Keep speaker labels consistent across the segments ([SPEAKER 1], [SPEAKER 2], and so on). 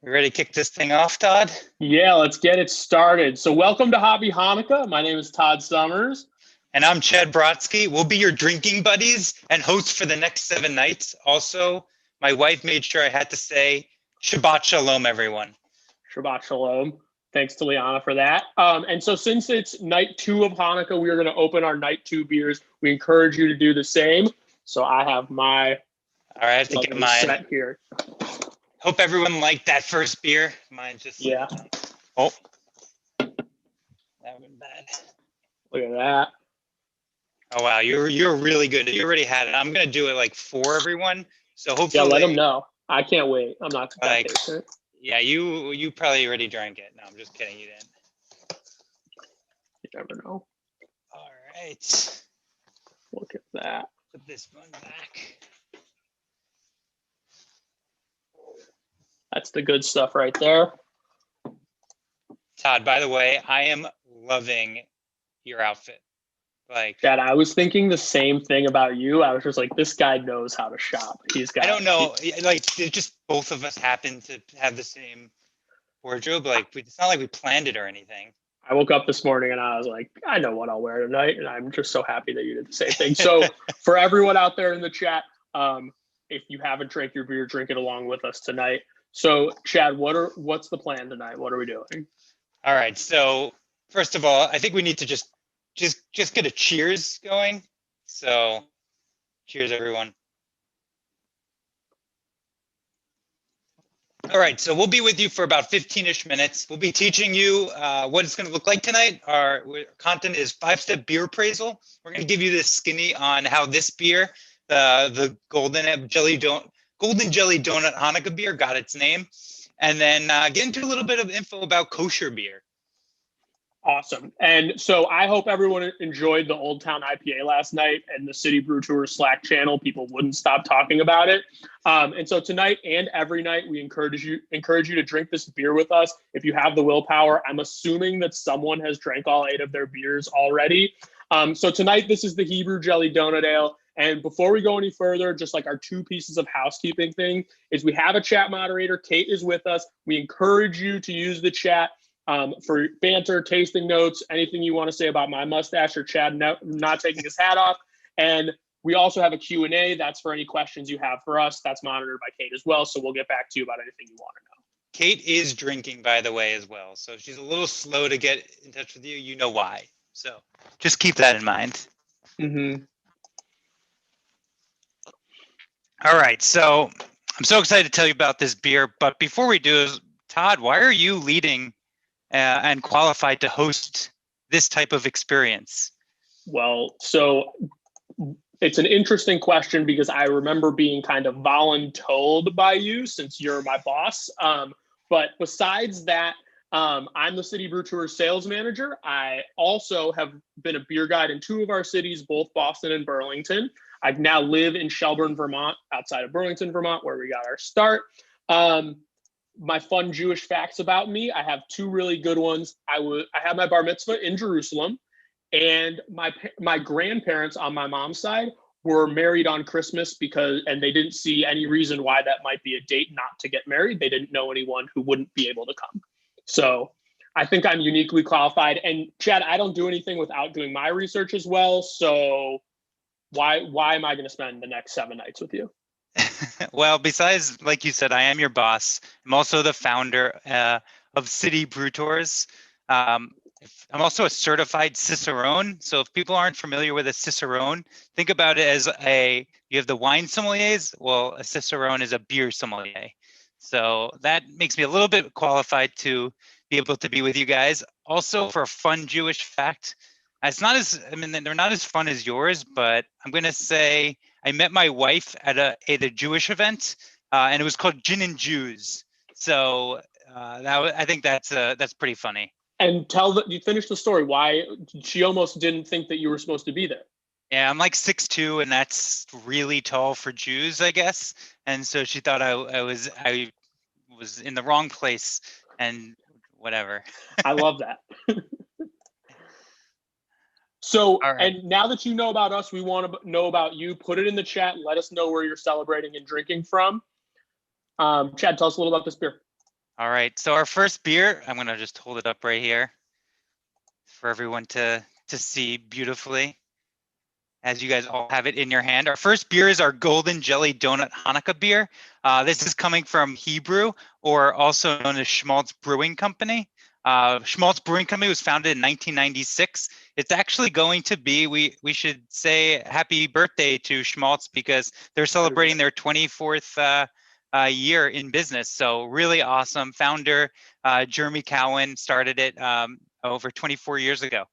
[SPEAKER 1] We ready to kick this thing off, Todd?
[SPEAKER 2] Yeah, let's get it started. So welcome to Hoppy Hanukkah. My name is Todd Summers.
[SPEAKER 1] And I'm Chad Brodsky. We'll be your drinking buddies and hosts for the next 7 nights. Also, my wife made sure I had to say Shabbat Shalom, everyone.
[SPEAKER 2] Shabbat Shalom. Thanks to Liana for that. And so since it's night 2 of Hanukkah, we are going to open our night 2 beers. We encourage you to do the same. So I have my
[SPEAKER 1] All right, I have to get mine.
[SPEAKER 2] set here.
[SPEAKER 1] Hope everyone liked that first beer. Mine just Oh, that went bad.
[SPEAKER 2] Look at that.
[SPEAKER 1] Oh wow, you're really good. You already had it. I'm gonna do it like for everyone. So hopefully,
[SPEAKER 2] yeah, let them know. I can't wait. I'm not
[SPEAKER 1] like,
[SPEAKER 2] patient.
[SPEAKER 1] Yeah, you probably already drank it. No, I'm just kidding. You didn't.
[SPEAKER 2] You never know.
[SPEAKER 1] All right.
[SPEAKER 2] Look at that.
[SPEAKER 1] Put this one back.
[SPEAKER 2] That's the good stuff right there.
[SPEAKER 1] Todd, by the way, I am loving your outfit. Like,
[SPEAKER 2] Chad, I was thinking the same thing about you. I was just like, this guy knows how to shop.
[SPEAKER 1] I don't know. Like, it just both of us happen to have the same wardrobe. Like, it's not like we planned it or anything.
[SPEAKER 2] I woke up this morning and I was like, I know what I'll wear tonight. And I'm just so happy that you did the same thing. So for everyone out there in the chat, if you haven't drank your beer, drink it along with us tonight. So Chad, what's the plan tonight? What are we doing?
[SPEAKER 1] All right. So first of all, I think we need to just get a cheers going. So cheers, everyone. All right, so we'll be with you for about 15-ish minutes. We'll be teaching you what it's going to look like tonight. Our content is 5-step beer appraisal. We're going to give you this skinny on how this beer, the Golden Jelly Donut Hanukkah beer, got its name, and then get into a little bit of info about Kosher Beer.
[SPEAKER 2] Awesome. And so I hope everyone enjoyed the Old Town IPA last night and the City Brew Tour Slack channel. People wouldn't stop talking about it. And so tonight and every night, we encourage you to drink this beer with us. If you have the willpower, I'm assuming that someone has drank all 8 of their beers already. So tonight, this is the Hebrew Jelly Donut Ale. And before we go any further, just like our 2 pieces of housekeeping thing is we have a chat moderator. Kate is with us. We encourage you to use the chat for banter, tasting notes, anything you want to say about my mustache or Chad not taking his hat off. And we also have a Q&A. That's for any questions you have for us. That's monitored by Kate as well. So we'll get back to you about anything you want to know.
[SPEAKER 1] Kate is drinking, by the way, as well. So if she's a little slow to get in touch with you, you know why. So just keep that in mind.
[SPEAKER 2] Mm-hmm.
[SPEAKER 1] All right. So I'm so excited to tell you about this beer. But before we do, Todd, why are you leading and qualified to host this type of experience?
[SPEAKER 2] Well, so it's an interesting question because I remember being kind of voluntold by you since you're my boss. But besides that, I'm the City Brew Tour sales manager. I also have been a beer guide in 2 of our cities, both Boston and Burlington. I now live in Shelburne, Vermont, outside of Burlington, Vermont, where we got our start. My fun Jewish facts about me. I have 2 really good ones. I had my bar mitzvah in Jerusalem, and my grandparents on my mom's side were married on Christmas and they didn't see any reason why that might be a date not to get married. They didn't know anyone who wouldn't be able to come. So I think I'm uniquely qualified. And Chad, I don't do anything without doing my research as well. So why am I going to spend the next 7 nights with you?
[SPEAKER 1] Well, besides, like you said, I am your boss. I'm also the founder of City Brew Tours. I'm also a certified Cicerone. So if people aren't familiar with a Cicerone, think about it as you have the wine sommeliers. Well, a Cicerone is a beer sommelier. So that makes me a little bit qualified to be able to be with you guys. Also, for a fun Jewish fact, they're not as fun as yours, but I'm going to say I met my wife at a Jewish event, and it was called Gin and Jews. So I think that's pretty funny.
[SPEAKER 2] And you finished the story. Why she almost didn't think that you were supposed to be there.
[SPEAKER 1] Yeah, I'm like 6'2", and that's really tall for Jews, I guess. And so she thought I was in the wrong place, and whatever.
[SPEAKER 2] I love that. So,
[SPEAKER 1] right.
[SPEAKER 2] And now that you know about us, we want to know about you. Put it in the chat. Let us know where you're celebrating and drinking from. Chad, tell us a little about this beer.
[SPEAKER 1] All right. So our first beer, I'm gonna just hold it up right here for everyone to see beautifully, as you guys all have it in your hand. Our first beer is our Golden Jelly Donut Hanukkah beer. This is coming from Hebrew, or also known as Schmaltz Brewing Company. Schmaltz Brewing Company was founded in 1996. It's actually going to be, we should say happy birthday to Schmaltz, because they're celebrating their 24th year in business. So really awesome. Founder Jeremy Cowan started it over 24 years ago.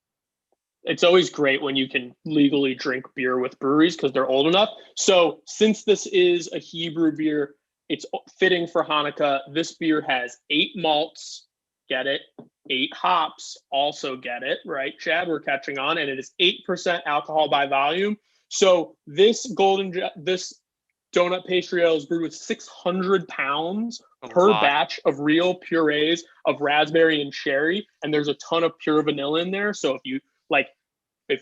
[SPEAKER 2] It's always great when you can legally drink beer with breweries because they're old enough. So since this is a Hebrew beer, it's fitting for Hanukkah. This beer has 8 malts, get it, 8 hops, also get it, right, Chad? We're catching on. And it is 8% alcohol by volume. So this donut pastry ale is brewed with 600 pounds per batch of real purees of raspberry and cherry. And there's a ton of pure vanilla in there. So if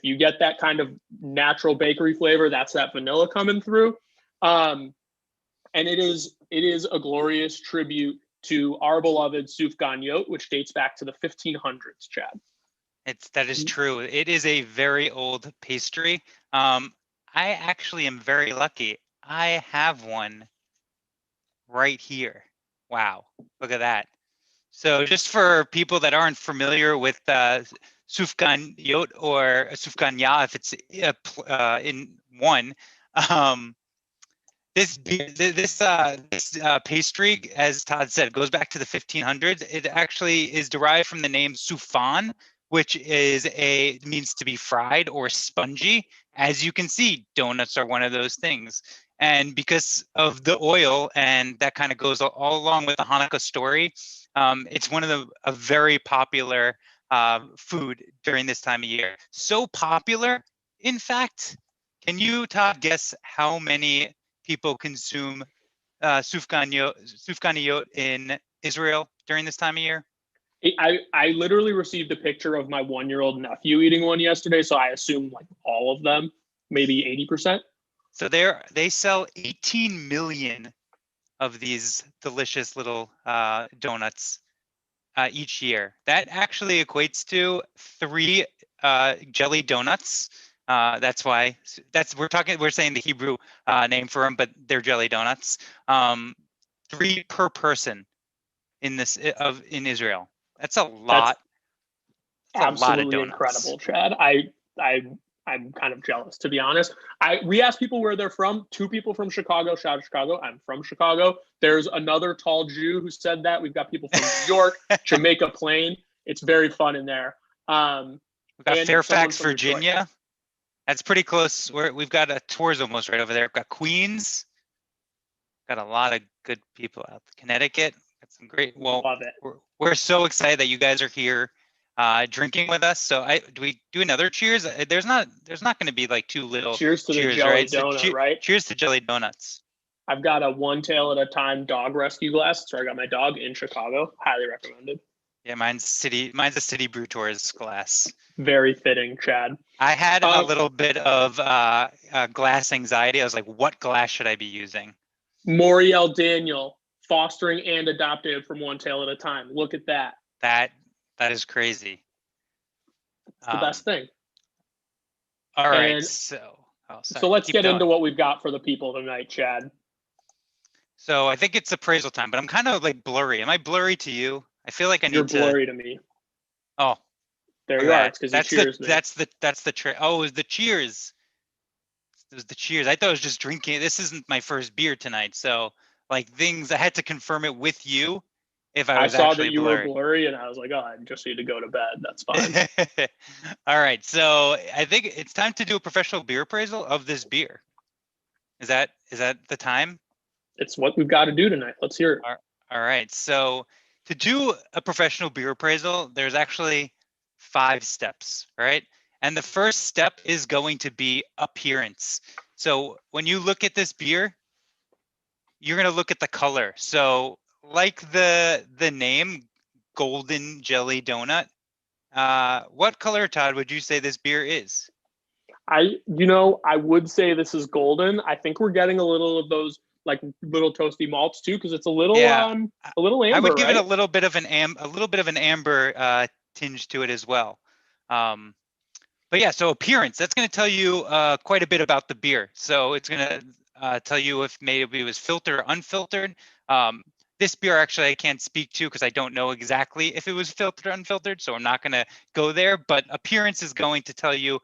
[SPEAKER 2] you get that kind of natural bakery flavor, that's that vanilla coming through. And it is a glorious tribute to our beloved Sufganiyot, which dates back to the 1500s, Chad.
[SPEAKER 1] That is true. It is a very old pastry. I actually am very lucky. I have one right here. Wow, look at that. So just for people that aren't familiar with Sufganiyot or Sufganiya, if it's in one, this pastry, as Todd said, goes back to the 1500s. It actually is derived from the name Sufan, which means to be fried or spongy. As you can see, donuts are one of those things. And because of the oil, and that kind of goes all along with the Hanukkah story, it's one of a very popular food during this time of year. So popular, in fact, can you, Todd, guess how many people consume Sufganiyot in Israel during this time of year?
[SPEAKER 2] I literally received a picture of my 1-year-old nephew eating one yesterday, so I assume like all of them, maybe 80%.
[SPEAKER 1] So they sell 18 million of these delicious little donuts each year. That actually equates to 3 jelly donuts. That's why we're saying the Hebrew name for them, but they're jelly donuts. 3 per person in Israel. That's a lot.
[SPEAKER 2] That's absolutely incredible, Chad. I'm kind of jealous, to be honest. We asked people where they're from. 2 people from Chicago. Shout out Chicago. I'm from Chicago. There's another tall Jew who said that. We've got people from New York, Jamaica Plain. It's very fun in there.
[SPEAKER 1] We've got Fairfax, Virginia. That's pretty close. We've got a tours almost right over there. We've got Queens. Got a lot of good people out there. Connecticut. Got some great. Well,
[SPEAKER 2] love it.
[SPEAKER 1] We're so excited that you guys are here. Drinking with us. So do we do another cheers? There's not going to be like 2 little
[SPEAKER 2] cheers to the jelly donut,
[SPEAKER 1] so
[SPEAKER 2] right?
[SPEAKER 1] Cheers to jelly donuts.
[SPEAKER 2] I've got a one tail at a time dog rescue glass. So I got my dog in Chicago. Highly recommended.
[SPEAKER 1] Yeah, mine's a City Brew Tours glass.
[SPEAKER 2] Very fitting, Chad.
[SPEAKER 1] I had a little bit of glass anxiety. I was like, what glass should I be using?
[SPEAKER 2] Moriel Daniel, fostering and adopted from One Tail at a Time. Look at that.
[SPEAKER 1] That is crazy.
[SPEAKER 2] It's the best thing.
[SPEAKER 1] All right. So
[SPEAKER 2] let's get into what we've got for the people tonight, Chad.
[SPEAKER 1] So I think it's appraisal time, but I'm kind of like blurry. Am I blurry to you? I feel like
[SPEAKER 2] You're blurry to me.
[SPEAKER 1] Oh,
[SPEAKER 2] there you are. It's because you cheers me.
[SPEAKER 1] That's the trick. Oh, it was the cheers. It was the cheers. I thought I was just drinking. This isn't my first beer tonight, so like I had to confirm it with you. If I
[SPEAKER 2] saw that you were blurry, and I was like, oh, I just need to go to bed. That's fine.
[SPEAKER 1] All right. So I think it's time to do a professional beer appraisal of this beer. Is that the time?
[SPEAKER 2] It's what we've got to do tonight. Let's hear it.
[SPEAKER 1] All right. So to do a professional beer appraisal, there's actually 5 steps, right? And the first step is going to be appearance. So when you look at this beer, you're going to look at the color. So like the name, Golden Jelly Donut, what color, Todd, would you say this beer is?
[SPEAKER 2] I would say this is golden. I think we're getting a little of those like little toasty malts too, because it's a little
[SPEAKER 1] Yeah.
[SPEAKER 2] a little amber.
[SPEAKER 1] I would give
[SPEAKER 2] right?
[SPEAKER 1] it a little bit of an amber tinge to it as well. But yeah, so appearance, that's going to tell you quite a bit about the beer. So it's going to tell you if maybe it was filtered or unfiltered. This beer actually I can't speak to because I don't know exactly if it was filtered or unfiltered, so I'm not going to go there. But appearance is going to tell you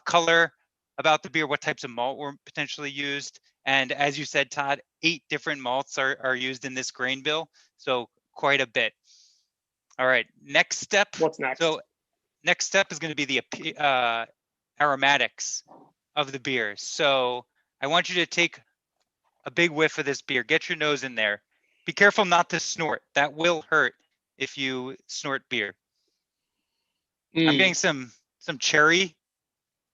[SPEAKER 1] color about the beer, what types of malt were potentially used. And as you said, Todd, 8 different malts are used in this grain bill, so quite a bit. All right, next step.
[SPEAKER 2] What's next?
[SPEAKER 1] So next step is going to be the aromatics of the beer. So I want you to take a big whiff of this beer. Get your nose in there. Be careful not to snort. That will hurt if you snort beer. I'm getting some cherry,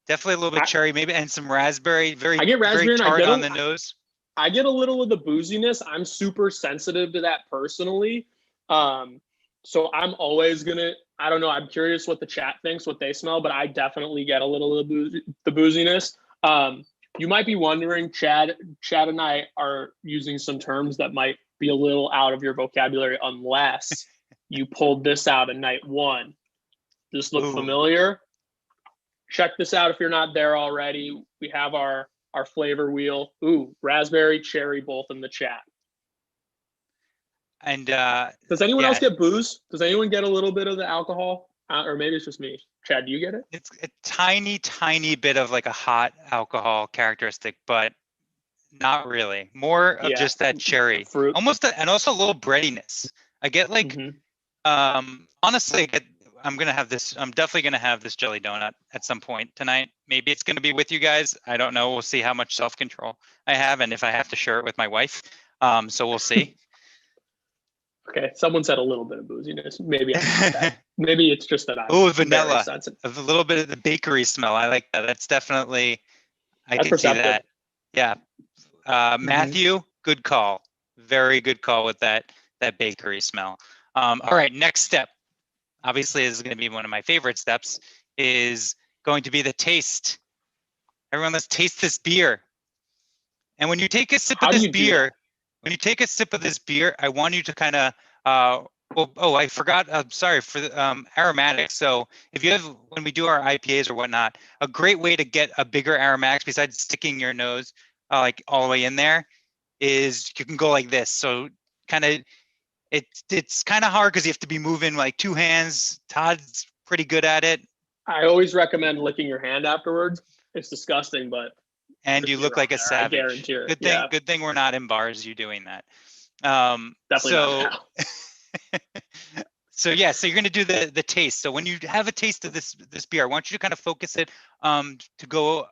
[SPEAKER 1] definitely a little bit cherry, maybe, and some raspberry.
[SPEAKER 2] I get raspberry
[SPEAKER 1] very tart on the nose.
[SPEAKER 2] I get a little of the booziness. I'm super sensitive to that personally. So I'm always gonna, I don't know, I'm curious what the chat thinks, what they smell, but I definitely get a little of the booziness. You might be wondering, Chad and I are using some terms that might be a little out of your vocabulary unless you pulled this out in night 1. This look familiar? Check this out if you're not there already. We have our flavor wheel. Ooh, raspberry, cherry, both in the chat.
[SPEAKER 1] And
[SPEAKER 2] does anyone else get booze? Does anyone get a little bit of the alcohol? Or maybe it's just me. Chad, do you get it?
[SPEAKER 1] It's a tiny bit of like a hot alcohol characteristic, but not really. More of just that cherry,
[SPEAKER 2] fruit,
[SPEAKER 1] and also a little breadiness. I get like, honestly, I'm definitely gonna have this jelly donut at some point tonight. Maybe it's gonna be with you guys. I don't know. We'll see how much self-control I have, and if I have to share it with my wife. So we'll see.
[SPEAKER 2] Okay, someone said a little bit of booziness. Maybe I'm not that. Maybe it's just that I'm
[SPEAKER 1] vanilla. A little bit of the bakery smell. I like that. That's definitely. I can see that. Yeah. Matthew, good call. Very good call with that bakery smell. All right, next step. Obviously, this is going to be one of my favorite steps. Is going to be the taste. Everyone, let's taste this beer. And when you take a sip of this beer. When you take a sip of this beer, I want you to kind of, I forgot, I'm sorry, for the aromatics. So if you have, when we do our IPAs or whatnot, a great way to get a bigger aromatics besides sticking your nose like all the way in there is you can go like this. So kind of, it's kind of hard because you have to be moving like 2 hands. Todd's pretty good at it.
[SPEAKER 2] I always recommend licking your hand afterwards. It's disgusting, but.
[SPEAKER 1] And you look like a savage.
[SPEAKER 2] I guarantee it.
[SPEAKER 1] Good thing we're not in bars. You doing that.
[SPEAKER 2] Definitely not now.
[SPEAKER 1] So you're gonna do the taste. So when you have a taste of this beer, I want you to kind of focus it to go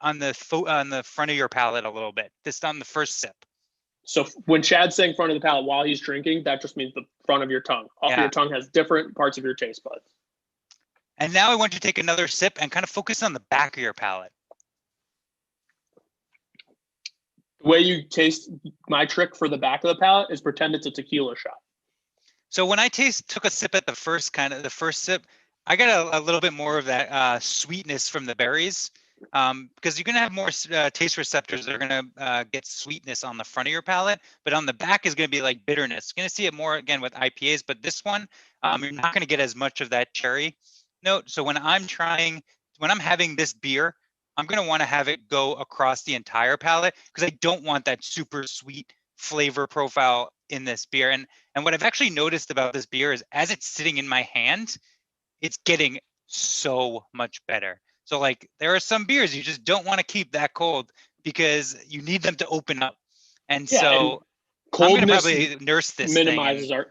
[SPEAKER 1] on the front of your palate a little bit. Just on the first sip.
[SPEAKER 2] So when Chad's saying front of the palate while he's drinking, that just means the front of your tongue. Off of your tongue has different parts of your taste buds.
[SPEAKER 1] And now I want you to take another sip and kind of focus on the back of your palate.
[SPEAKER 2] The way you taste, my trick for the back of the palate is pretend it's a tequila shot.
[SPEAKER 1] So when I took a sip at the first sip, I got a little bit more of that sweetness from the berries, because you're gonna have more taste receptors that are gonna get sweetness on the front of your palate, but on the back is gonna be like bitterness. You're gonna see it more again with IPAs, but this one, you're not gonna get as much of that cherry note. So when I'm having this beer, I'm going to want to have it go across the entire palate because I don't want that super sweet flavor profile in this beer. And what I've actually noticed about this beer is as it's sitting in my hand, it's getting so much better. So like there are some beers you just don't want to keep that cold because you need them to open up. And so I'm going to probably nurse this
[SPEAKER 2] minimizes
[SPEAKER 1] thing.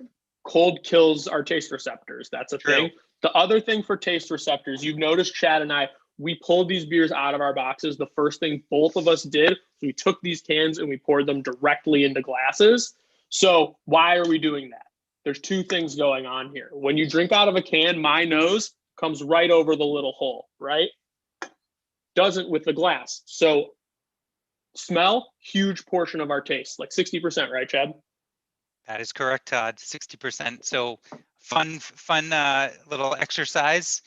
[SPEAKER 2] Cold kills our taste receptors. That's a thing. The other thing for taste receptors, you've noticed Chad and I, we pulled these beers out of our boxes. The first thing both of us did, we took these cans and we poured them directly into glasses. So why are we doing that? There's 2 things going on here. When you drink out of a can, my nose comes right over the little hole, right? Doesn't with the glass. So smell, huge portion of our taste, like 60%, right, Chad?
[SPEAKER 1] That is correct, Todd, 60%. So fun little exercise.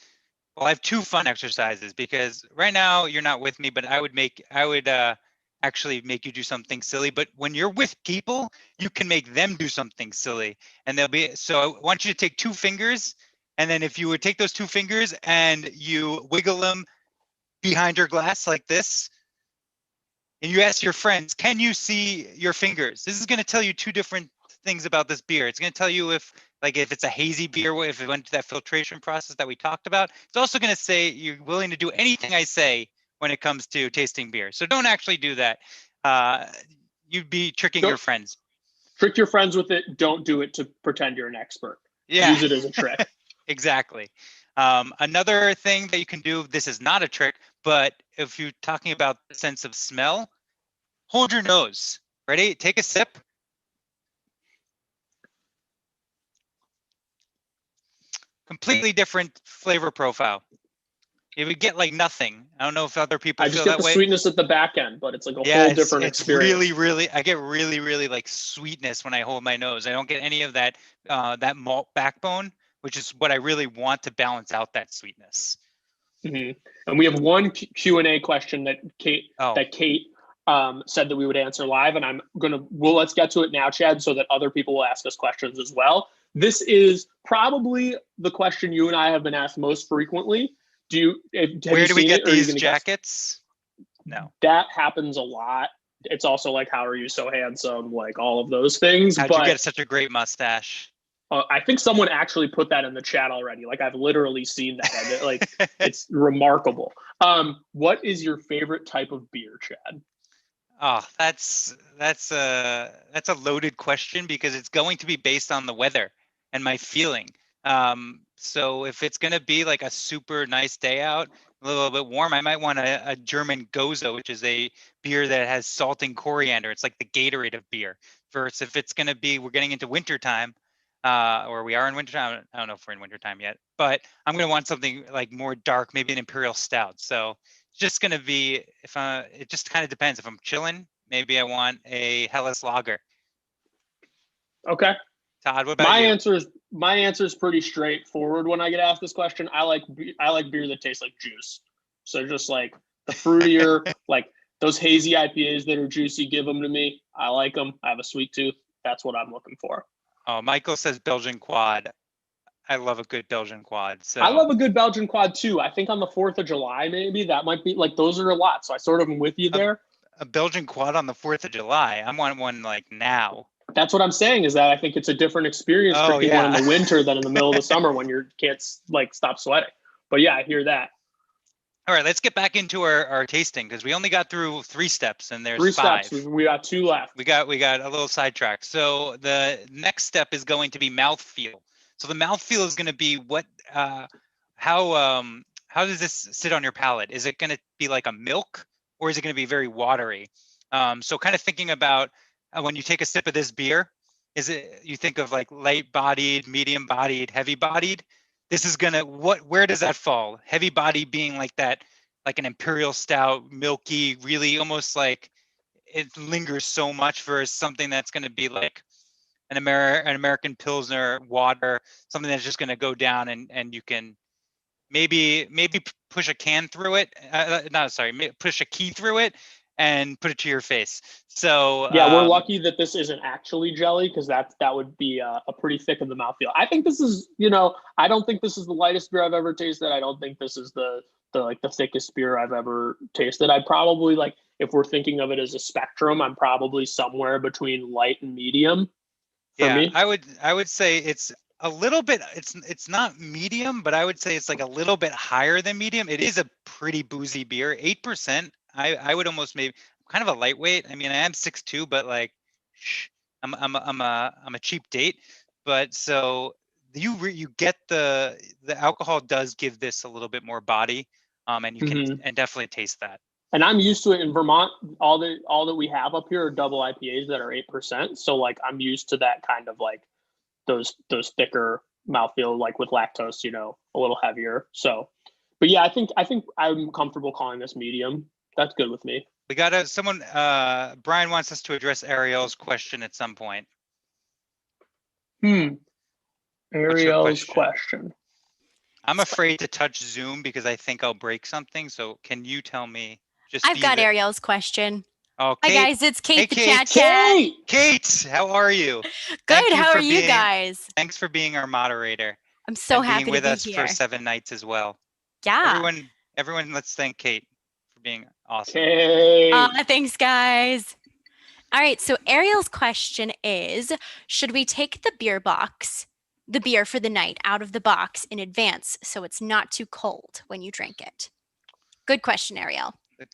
[SPEAKER 1] Well, I have 2 fun exercises because right now you're not with me, but I would actually make you do something silly. But when you're with people, you can make them do something silly. And so I want you to take 2 fingers. And then if you would take those 2 fingers and you wiggle them behind your glass like this, and you ask your friends, can you see your fingers? This is going to tell you 2 different things about this beer. It's going to tell you if it's a hazy beer, if it went through that filtration process that we talked about. It's also going to say you're willing to do anything I say when it comes to tasting beer. So don't actually do that. You'd be tricking your friends.
[SPEAKER 2] Trick your friends with it. Don't do it to pretend you're an expert.
[SPEAKER 1] Yeah.
[SPEAKER 2] Use it as a trick.
[SPEAKER 1] Exactly. Another thing that you can do, this is not a trick, but if you're talking about the sense of smell, hold your nose. Ready? Take a sip. Completely different flavor profile. You would get like nothing. I don't know if other people
[SPEAKER 2] I just
[SPEAKER 1] feel
[SPEAKER 2] get
[SPEAKER 1] that
[SPEAKER 2] the
[SPEAKER 1] way.
[SPEAKER 2] Sweetness at the back end, but it's like a
[SPEAKER 1] Yeah,
[SPEAKER 2] whole different
[SPEAKER 1] it's
[SPEAKER 2] experience.
[SPEAKER 1] really, I get really like sweetness when I hold my nose. I don't get any of that that malt backbone, which is what I really want to balance out that sweetness.
[SPEAKER 2] Mm-hmm. And we have one Q&A question that Kate said that we would answer live, and let's get to it now, Chad, so that other people will ask us questions as well. This is probably the question you and I have been asked most frequently.
[SPEAKER 1] Where do we get these jackets? No.
[SPEAKER 2] That happens a lot. It's also like, how are you so handsome? Like all of those things.
[SPEAKER 1] How'd you get such a great mustache?
[SPEAKER 2] I think someone actually put that in the chat already. Like I've literally seen that. Like it's remarkable. What is your favorite type of beer, Chad?
[SPEAKER 1] Oh, that's a loaded question because it's going to be based on the weather and my feeling. So if it's going to be like a super nice day out, a little bit warm, I might want a German Goza, which is a beer that has salt and coriander. It's like the Gatorade of beer. Versus if it's going to be, we're getting into wintertime, or we are in wintertime. I don't know if we're in wintertime yet, but I'm going to want something like more dark, maybe an Imperial Stout. So it's just going to be, it just kind of depends. If I'm chilling, maybe I want a Helles Lager.
[SPEAKER 2] Okay.
[SPEAKER 1] Todd, what about you?
[SPEAKER 2] My answer is pretty straightforward when I get asked this question. I like beer that tastes like juice. So just like the fruitier, like those hazy IPAs that are juicy, give them to me. I like them. I have a sweet tooth. That's what I'm looking for.
[SPEAKER 1] Oh, Michael says Belgian quad. I love a good Belgian quad. So
[SPEAKER 2] I love a good Belgian quad too. I think on the 4th of July, maybe that might be like, those are a lot. So I sort of am with you there.
[SPEAKER 1] A Belgian quad on the 4th of July. I want one like now.
[SPEAKER 2] That's what I'm saying, is that I think it's a different experience drinking one in the winter than in the middle of the summer when you can't like stop sweating. But yeah, I hear that.
[SPEAKER 1] All right, let's get back into our tasting because we only got through 3 steps and there's
[SPEAKER 2] 3
[SPEAKER 1] 5.
[SPEAKER 2] steps. We got 2 left.
[SPEAKER 1] We got a little sidetracked. So the next step is going to be mouthfeel. So the mouthfeel is going to be how does this sit on your palate? Is it going to be like a milk or is it going to be very watery? So kind of thinking about when you take a sip of this beer, you think of like light-bodied, medium-bodied, heavy-bodied? This is gonna where does that fall? Heavy body being like that, like an Imperial Stout, milky, really almost like it lingers so much versus something that's going to be like an American Pilsner water, something that's just going to go down and you can maybe push a can through it. Push a key through it and put it to your face. So
[SPEAKER 2] yeah, we're lucky that this isn't actually jelly because that would be a pretty thick in the mouthfeel. I think this is, I don't think this is the lightest beer I've ever tasted. I don't think this is the thickest beer I've ever tasted. I'd probably like, if we're thinking of it as a spectrum, I'm probably somewhere between light and medium. For me,
[SPEAKER 1] I would say it's a little bit. It's not medium, but I would say it's like a little bit higher than medium. It is a pretty boozy beer, 8%. I would almost maybe kind of a lightweight. I mean, I am 6'2", but like, I'm a cheap date. But so you get the alcohol does give this a little bit more body, and you can and definitely taste that.
[SPEAKER 2] And I'm used to it in Vermont. All that we have up here are double IPAs that are 8%. So like I'm used to that kind of like those thicker mouthfeel, like with lactose, a little heavier. So, but yeah, I think I'm comfortable calling this medium. That's good with me.
[SPEAKER 1] We got someone. Brian wants us to address Ariel's question at some point.
[SPEAKER 2] Ariel's question.
[SPEAKER 1] I'm afraid to touch Zoom because I think I'll break something. So can you tell me?
[SPEAKER 3] I've got Ariel's question.
[SPEAKER 1] Oh,
[SPEAKER 3] Hi
[SPEAKER 1] Kate.
[SPEAKER 3] guys, it's Kate
[SPEAKER 1] Hey,
[SPEAKER 3] the
[SPEAKER 1] Kate.
[SPEAKER 3] Chat Cat.
[SPEAKER 2] Kate!
[SPEAKER 1] Kate, how are you?
[SPEAKER 3] Good, how are you guys?
[SPEAKER 1] Thanks for being our moderator
[SPEAKER 3] I'm so
[SPEAKER 1] and
[SPEAKER 3] happy
[SPEAKER 1] being with
[SPEAKER 3] to be
[SPEAKER 1] us for
[SPEAKER 3] here.
[SPEAKER 1] 7 nights as well.
[SPEAKER 3] Yeah.
[SPEAKER 1] Everyone, let's thank Kate for being awesome.
[SPEAKER 2] Kate!
[SPEAKER 3] Thanks, guys. All right, so Ariel's question is, should we take the beer for the night out of the box in advance so it's not too cold when you drink it? Good question, Ariel.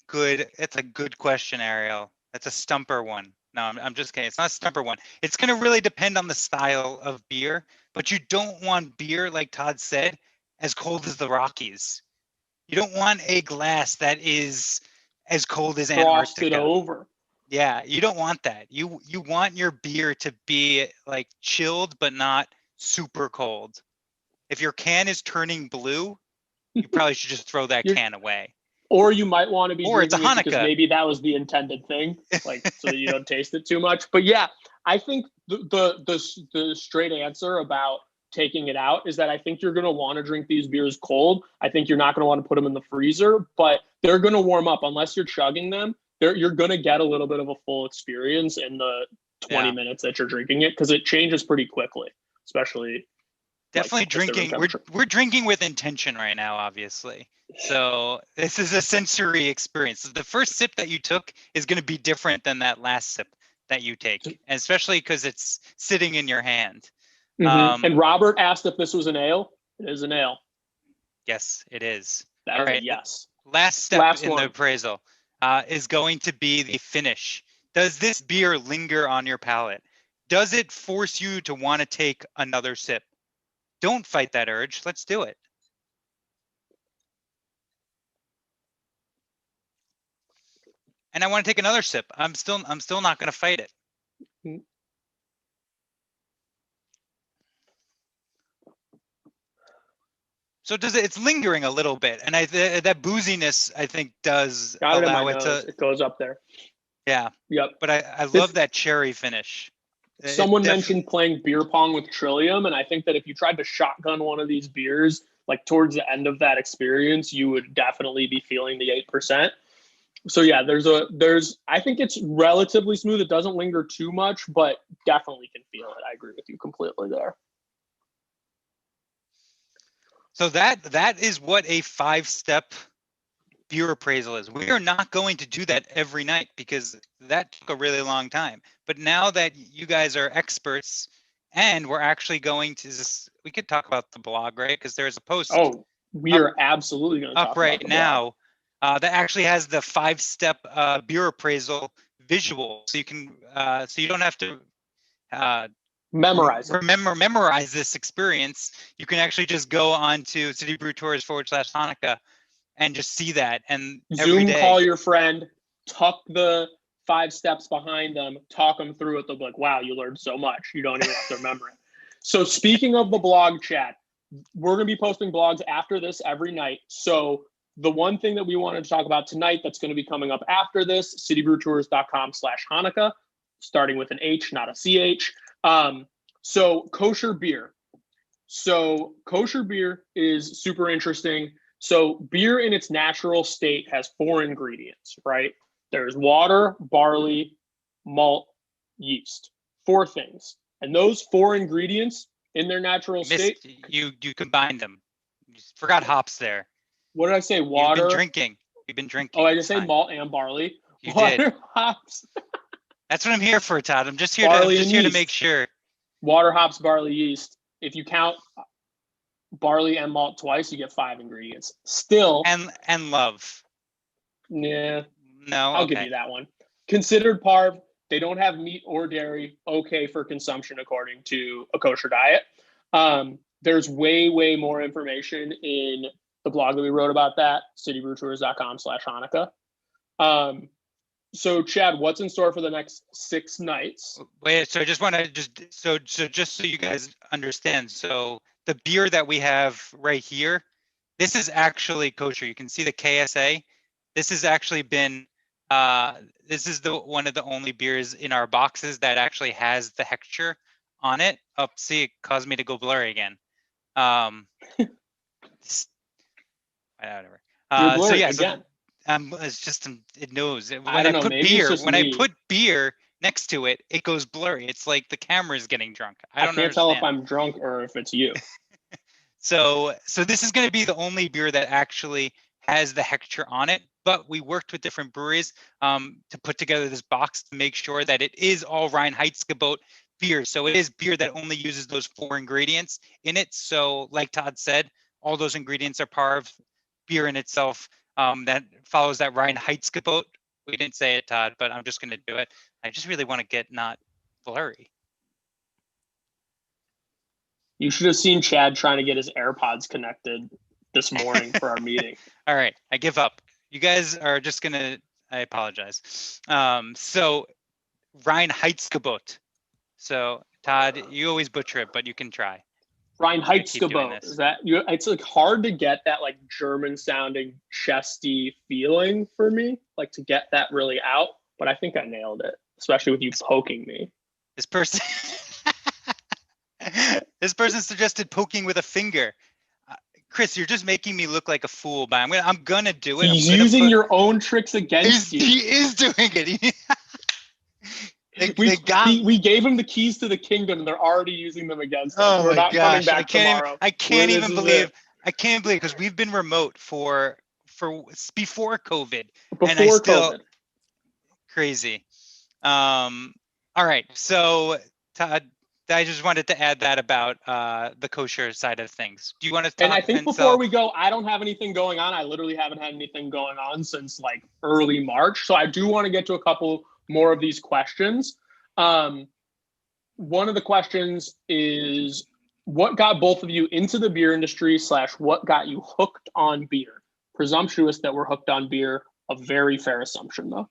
[SPEAKER 1] It's a good question, Ariel. That's a stumper one. No, I'm just kidding. It's not a stumper one. It's going to really depend on the style of beer, but you don't want beer, like Todd said, as cold as the Rockies. You don't want a glass that is as cold as
[SPEAKER 2] Frosted
[SPEAKER 1] Antarctica.
[SPEAKER 2] over.
[SPEAKER 1] Yeah, you don't want that. You want your beer to be like chilled but not super cold. If your can is turning blue, you probably should just throw that can away.
[SPEAKER 2] Or you might want to be
[SPEAKER 1] Or it's a
[SPEAKER 2] drinking it because
[SPEAKER 1] Hanukkah.
[SPEAKER 2] maybe that was the intended thing, like so that you don't taste it too much. But yeah, I think the straight answer about taking it out is that I think you're going to want to drink these beers cold. I think you're not going to want to put them in the freezer, but they're going to warm up unless you're chugging them. You're going to get a little bit of a full experience in the 20 minutes that you're drinking it because it changes pretty quickly, especially
[SPEAKER 1] definitely drinking. We're drinking with intention right now, obviously. So this is a sensory experience. The first sip that you took is going to be different than that last sip that you take, and especially because it's sitting in your hand.
[SPEAKER 2] And Robert asked if this was an ale. It is an ale.
[SPEAKER 1] Yes, it is.
[SPEAKER 2] All right. Yes.
[SPEAKER 1] Last step in the appraisal is going to be the finish. Does this beer linger on your palate? Does it force you to want to take another sip? Don't fight that urge. Let's do it. And I want to take another sip. I'm still not going to fight it. So it's lingering a little bit, and that booziness I think does allow it to.
[SPEAKER 2] It goes up there.
[SPEAKER 1] Yeah.
[SPEAKER 2] Yep.
[SPEAKER 1] But I love that cherry finish.
[SPEAKER 2] Someone mentioned playing beer pong with Trillium, and I think that if you tried to shotgun one of these beers, like towards the end of that experience, you would definitely be feeling the 8%. So yeah, I think it's relatively smooth. It doesn't linger too much, but definitely can feel it. I agree with you completely there.
[SPEAKER 1] So that is what a 5-step beer appraisal is. We are not going to do that every night because that took a really long time. But now that you guys are experts and we're actually going to we could talk about the blog, right? Because there's a post.
[SPEAKER 2] Oh, we are absolutely going to talk
[SPEAKER 1] up right
[SPEAKER 2] about
[SPEAKER 1] now that actually has the 5-step beer appraisal visual. So you can so you don't have to memorize this experience. You can actually just go on to City Brew Tours /Hanukkah and just see that. And
[SPEAKER 2] Zoom call your friend, tuck the 5 steps behind them, talk them through it. They'll be like, wow, you learned so much. You don't even have to remember it. So speaking of the blog chat, we're going to be posting blogs after this every night. So the one thing that we wanted to talk about tonight that's going to be coming up after this, citybrewtours.com/Hanukkah, starting with an H, not a CH. So kosher beer. So kosher beer is super interesting. So beer in its natural state has 4 ingredients, right? There's water, barley, malt, yeast. 4 things. And those 4 ingredients in their natural state.
[SPEAKER 1] You combine them. You just forgot hops there.
[SPEAKER 2] What did I say? Water.
[SPEAKER 1] You've been drinking.
[SPEAKER 2] Oh, I just say malt and barley.
[SPEAKER 1] You
[SPEAKER 2] water,
[SPEAKER 1] did.
[SPEAKER 2] Hops.
[SPEAKER 1] That's what I'm here for, Todd. I'm just here to make sure.
[SPEAKER 2] Water, hops, barley, yeast. If you count barley and malt twice, you get 5 ingredients. Still.
[SPEAKER 1] And love.
[SPEAKER 2] Yeah.
[SPEAKER 1] No.
[SPEAKER 2] I'll give you that one. Considered parv. They don't have meat or dairy. Okay for consumption according to a kosher diet. There's way, way more information in the blog that we wrote about that, citybrewtours.com/Hanukkah. So Chad, what's in store for the next 6 nights?
[SPEAKER 1] Wait, so I just want to just so you guys understand. So the beer that we have right here, this is actually kosher. You can see the KSA. This has actually been this is one of the only beers in our boxes that actually has the hexture on it. Oh, see, it caused me to go blurry again. Whatever.
[SPEAKER 2] You're blurry
[SPEAKER 1] so yeah,
[SPEAKER 2] again.
[SPEAKER 1] It's just it knows when
[SPEAKER 2] I don't know, maybe it's just
[SPEAKER 1] when I
[SPEAKER 2] me.
[SPEAKER 1] put beer next to it, it goes blurry. It's like the camera is getting drunk. I don't
[SPEAKER 2] can't tell if
[SPEAKER 1] understand.
[SPEAKER 2] I'm drunk or if it's you.
[SPEAKER 1] So this is going to be the only beer that actually has the hector on it. But we worked with different breweries to put together this box to make sure that it is all Reinheitsgebot beer. So it is beer that only uses those 4 ingredients in it. So like Todd said, all those ingredients are part of beer in itself that follows that Reinheitsgebot. We didn't say it, Todd, but I'm just going to do it. I just really want to get not blurry.
[SPEAKER 2] You should have seen Chad trying to get his AirPods connected this morning for our meeting.
[SPEAKER 1] All right, I give up. You guys are just gonna. I apologize. So Reinheitsgebot. So Todd, you always butcher it, but you can try.
[SPEAKER 2] Reinheitsgebot. Is that you? It's like hard to get that like German sounding chesty feeling for me, like to get that really out. But I think I nailed it, especially with you poking me.
[SPEAKER 1] This person. This person suggested poking with a finger. Chris, you're just making me look like a fool, but I'm gonna do it.
[SPEAKER 2] He's using your own tricks against you.
[SPEAKER 1] He is doing it.
[SPEAKER 2] We gave him the keys to the kingdom, and they're already using them against us.
[SPEAKER 1] Oh
[SPEAKER 2] We're not coming
[SPEAKER 1] gosh,
[SPEAKER 2] back tomorrow.
[SPEAKER 1] I can't even believe because we've been remote for before COVID.
[SPEAKER 2] COVID.
[SPEAKER 1] Crazy. All right, so Todd, I just wanted to add that about the kosher side of things. Do you want to talk?
[SPEAKER 2] And I think before we go, I don't have anything going on. I literally haven't had anything going on since like early March. So I do want to get to a couple more of these questions. One of the questions is, what got both of you into the beer industry / what got you hooked on beer? Presumptuous that we're hooked on beer. A very fair assumption, though.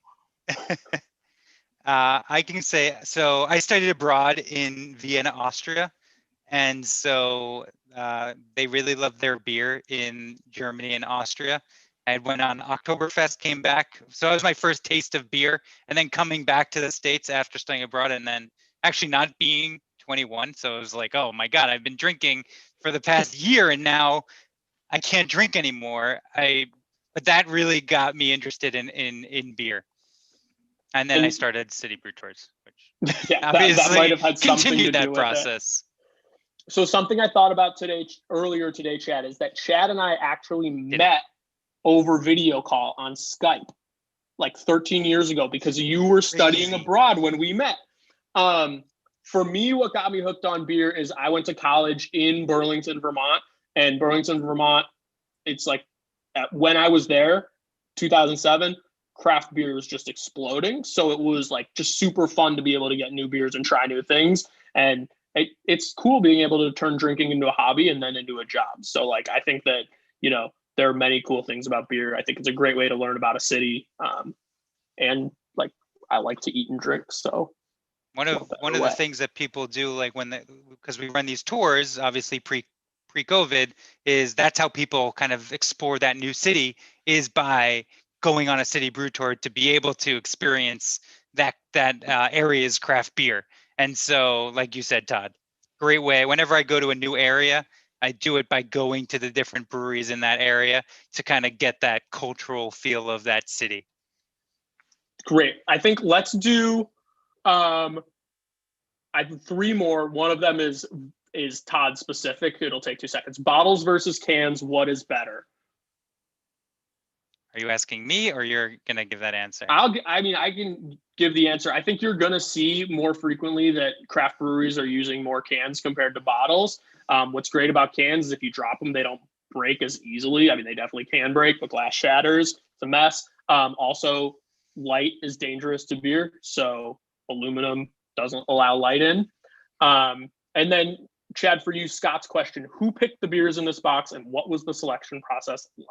[SPEAKER 1] I can say, so I studied abroad in Vienna, Austria. And so they really love their beer in Germany and Austria. I went on Oktoberfest, came back. So that was my first taste of beer. And then coming back to the States after studying abroad and then actually not being 21. So it was like, oh my God, I've been drinking for the past year and now I can't drink anymore. But that really got me interested in beer. And then I started City Brew Tours, which
[SPEAKER 2] that might have had something
[SPEAKER 1] continued
[SPEAKER 2] to do
[SPEAKER 1] that
[SPEAKER 2] with
[SPEAKER 1] process.
[SPEAKER 2] So something I thought about earlier today, Chad, is that Chad and I actually met over video call on Skype like 13 years ago because you were studying abroad when we met. For me, what got me hooked on beer is I went to college in Burlington, Vermont, and Burlington, Vermont, it's like when I was there, 2007, craft beer was just exploding. So it was like just super fun to be able to get new beers and try new things. And it's cool being able to turn drinking into a hobby and then into a job. So like, I think that, there are many cool things about beer. I think it's a great way to learn about a city. And like, I like to eat and drink. So
[SPEAKER 1] one of the things that people do, like because we run these tours, obviously pre-COVID, is that's how people kind of explore that new city is by going on a city brew tour to be able to experience that area's craft beer. And so, like you said, Todd, great way. Whenever I go to a new area, I do it by going to the different breweries in that area to kind of get that cultural feel of that city.
[SPEAKER 2] Great. I think let's do I have 3 more. One of them is Todd specific. It'll take 2 seconds. Bottles versus cans, what is better?
[SPEAKER 1] Are you asking me or you're going to give that answer?
[SPEAKER 2] I can give the answer. I think you're going to see more frequently that craft breweries are using more cans compared to bottles. What's great about cans is if you drop them, they don't break as easily. I mean, they definitely can break, but glass shatters. It's a mess. Also, light is dangerous to beer. So aluminum doesn't allow light in. And then, Chad, for you, Scott's question, who picked the beers in this box and what was the selection process like?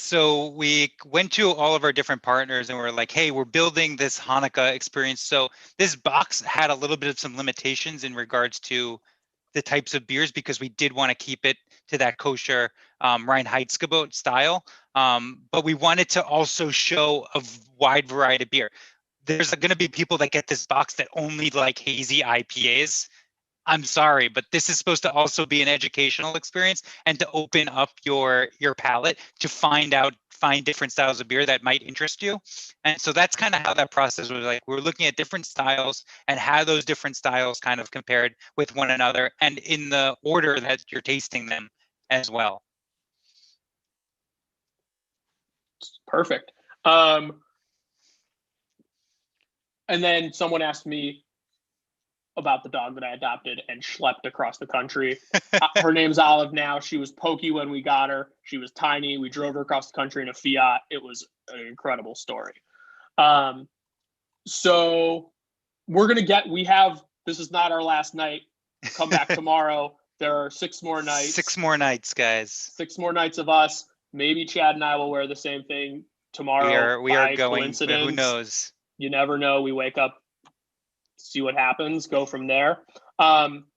[SPEAKER 1] So we went to all of our different partners and we're like, hey, we're building this Hanukkah experience. So this box had a little bit of some limitations in regards to the types of beers because we did want to keep it to that kosher Reinheitsgebot style. But we wanted to also show a wide variety of beer. There's going to be people that get this box that only like hazy IPAs. I'm sorry, but this is supposed to also be an educational experience and to open up your palate to find different styles of beer that might interest you. And so that's kind of how that process was like. We're looking at different styles and how those different styles kind of compared with one another and in the order that you're tasting them as well.
[SPEAKER 2] Perfect. And then someone asked me about the dog that I adopted and schlepped across the country. Her name's Olive now. She was pokey when we got her. She was tiny. We drove her across the country in a Fiat. It was an incredible story. So this is not our last night. Come back tomorrow. There are 6 more nights.
[SPEAKER 1] 6 more nights, guys.
[SPEAKER 2] 6 more nights of us. Maybe Chad and I will wear the same thing tomorrow.
[SPEAKER 1] We are going. Who knows?
[SPEAKER 2] You never know. We wake up, see what happens, go from there.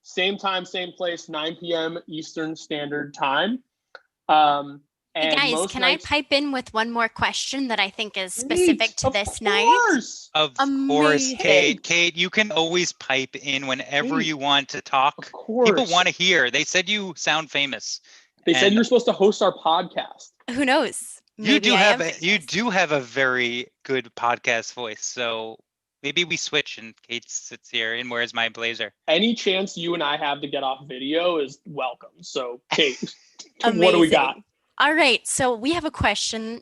[SPEAKER 2] Same time, same place, 9 p.m. Eastern Standard Time.
[SPEAKER 3] Hey guys, can I pipe in with one more question that I think is specific to this night?
[SPEAKER 1] Of course, Kate, you can always pipe in whenever you want to talk.
[SPEAKER 2] Of course.
[SPEAKER 1] People want to hear. They said you sound famous.
[SPEAKER 2] They said you're supposed to host our podcast.
[SPEAKER 3] Who knows?
[SPEAKER 1] You do have a very good podcast voice. So maybe we switch and Kate sits here and wears my blazer.
[SPEAKER 2] Any chance you and I have to get off video is welcome. So Kate, what do we got?
[SPEAKER 3] All right. So we have a question.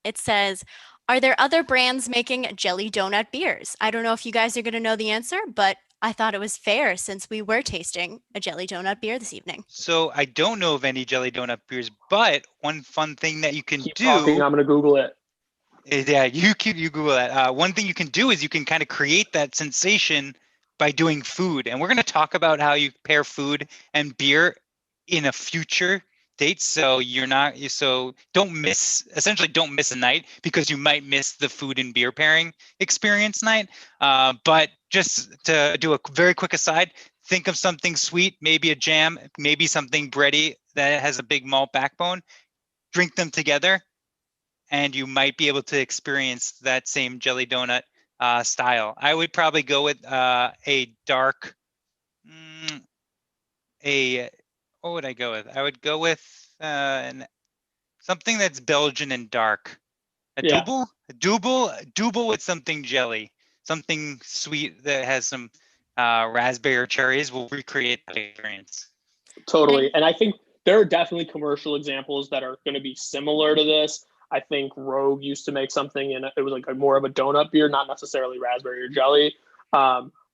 [SPEAKER 3] It says, are there other brands making jelly donut beers? I don't know if you guys are going to know the answer, but I thought it was fair since we were tasting a jelly donut beer this evening.
[SPEAKER 1] So I don't know of any jelly donut beers, but one fun thing that you can
[SPEAKER 2] Keep
[SPEAKER 1] do.
[SPEAKER 2] Talking, I'm going to Google it.
[SPEAKER 1] Yeah, you Google that. One thing you can do is you can kind of create that sensation by doing food. And we're going to talk about how you pair food and beer in a future date. So don't miss a night because you might miss the food and beer pairing experience night. But just to do a very quick aside, think of something sweet, maybe a jam, maybe something bready that has a big malt backbone. Drink them together, and you might be able to experience that same jelly donut style. I would probably go with a dark, what would I go with? I would go with something that's Belgian and dark. A double with something jelly, something sweet that has some raspberry or cherries will recreate that experience.
[SPEAKER 2] Totally. And I think there are definitely commercial examples that are going to be similar to this. I think Rogue used to make something and it was like more of a donut beer, not necessarily raspberry or jelly.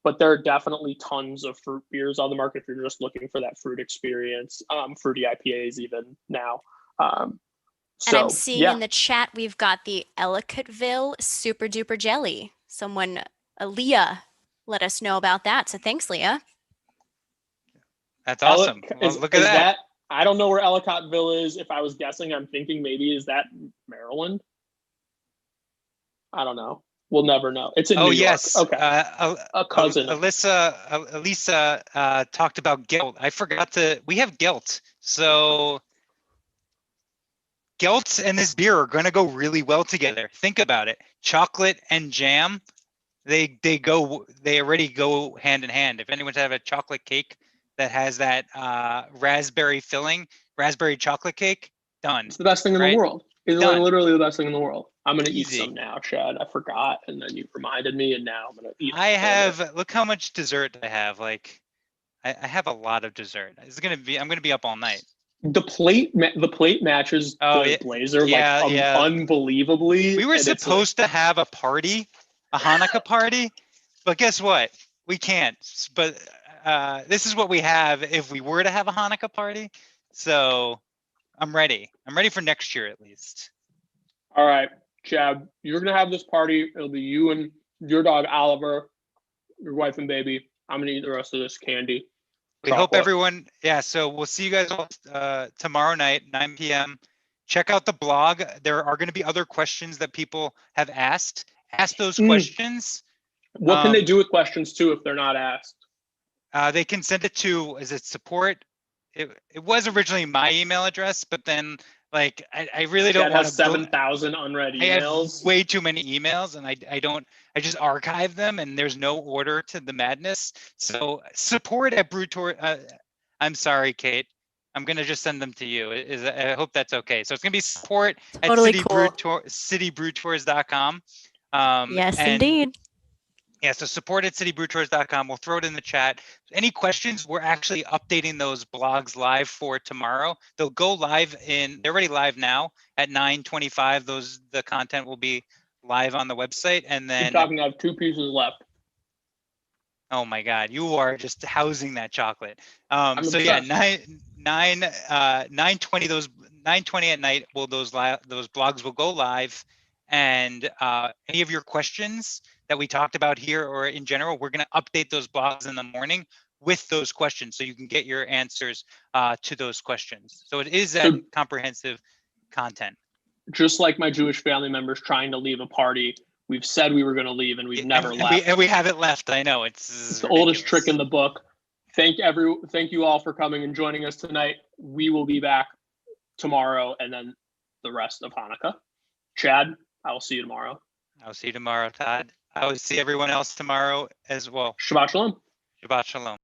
[SPEAKER 2] But there are definitely tons of fruit beers on the market if you're just looking for that fruit experience. Fruity IPAs even now.
[SPEAKER 3] And I'm seeing in the chat, we've got the Ellicottville Super Duper Jelly. Leah, let us know about that. So thanks, Leah.
[SPEAKER 1] That's awesome. Look at that.
[SPEAKER 2] I don't know where Ellicottville is. If I was guessing, I'm thinking maybe is that Maryland? I don't know. We'll never know. It's in New York.
[SPEAKER 1] Yes.
[SPEAKER 2] Okay. A cousin.
[SPEAKER 1] Elisa talked about Gelt. I forgot we have Gelt. So Gelt and this beer are going to go really well together. Think about it. Chocolate and jam, they already go hand in hand. If anyone's had a chocolate cake that has that raspberry filling, raspberry chocolate cake, done.
[SPEAKER 2] It's the best thing in the world. It's literally the best thing in the world. I'm going to eat some now, Chad. I forgot, and then you reminded me, and now I'm going to eat.
[SPEAKER 1] Look how much dessert I have. Like, I have a lot of dessert. I'm going to be up all night.
[SPEAKER 2] The plate matches the blazer unbelievably.
[SPEAKER 1] We were supposed to have a party, a Hanukkah party, but guess what? We can't. But this is what we have if we were to have a Hanukkah party. So I'm ready. I'm ready for next year at least.
[SPEAKER 2] All right, Chad, you're going to have this party. It'll be you and your dog, Oliver, your wife and baby. I'm going to eat the rest of this candy.
[SPEAKER 1] We hope everyone, so we'll see you guys all tomorrow night, 9 p.m. Check out the blog. There are going to be other questions that people have asked. Ask those questions.
[SPEAKER 2] What can they do with questions too if they're not asked?
[SPEAKER 1] They can send it to, support? It was originally my email address, but then Like, I really don't
[SPEAKER 2] Chad
[SPEAKER 1] want
[SPEAKER 2] has
[SPEAKER 1] to.
[SPEAKER 2] 7,000 unread
[SPEAKER 1] I have
[SPEAKER 2] emails.
[SPEAKER 1] way too many emails, and I just archive them, and there's no order to the madness. So support at Brew Tour. I'm sorry, Kate. I'm gonna just send them to you. I hope that's okay. So it's gonna be support at
[SPEAKER 3] Totally cool.
[SPEAKER 1] citybrewtours.com.
[SPEAKER 3] Yes,
[SPEAKER 1] And
[SPEAKER 3] indeed.
[SPEAKER 1] yeah, so support at citybrewtours.com. We'll throw it in the chat. Any questions? We're actually updating those blogs live for tomorrow. They'll go live they're already live now at 9:25. The content will be live on the website. And
[SPEAKER 2] Keep
[SPEAKER 1] then,
[SPEAKER 2] talking. I have 2 pieces left.
[SPEAKER 1] oh my God, you are just housing that chocolate.
[SPEAKER 2] I'm
[SPEAKER 1] So yeah,
[SPEAKER 2] obsessed.
[SPEAKER 1] 9:20, those 9:20 at night, those blogs will go live. And any of your questions that we talked about here or in general, we're going to update those blogs in the morning with those questions, so you can get your answers to those questions. So it is that comprehensive content.
[SPEAKER 2] Just like my Jewish family members trying to leave a party, we've said we were going to leave, and we've never left.
[SPEAKER 1] And we haven't left. I know it's
[SPEAKER 2] the oldest trick in the book. Thank you all for coming and joining us tonight. We will be back tomorrow and then the rest of Hanukkah. Chad, I will see you tomorrow.
[SPEAKER 1] I'll see you tomorrow, Todd. I will see everyone else tomorrow as well.
[SPEAKER 2] Shabbat shalom.
[SPEAKER 1] Shabbat shalom.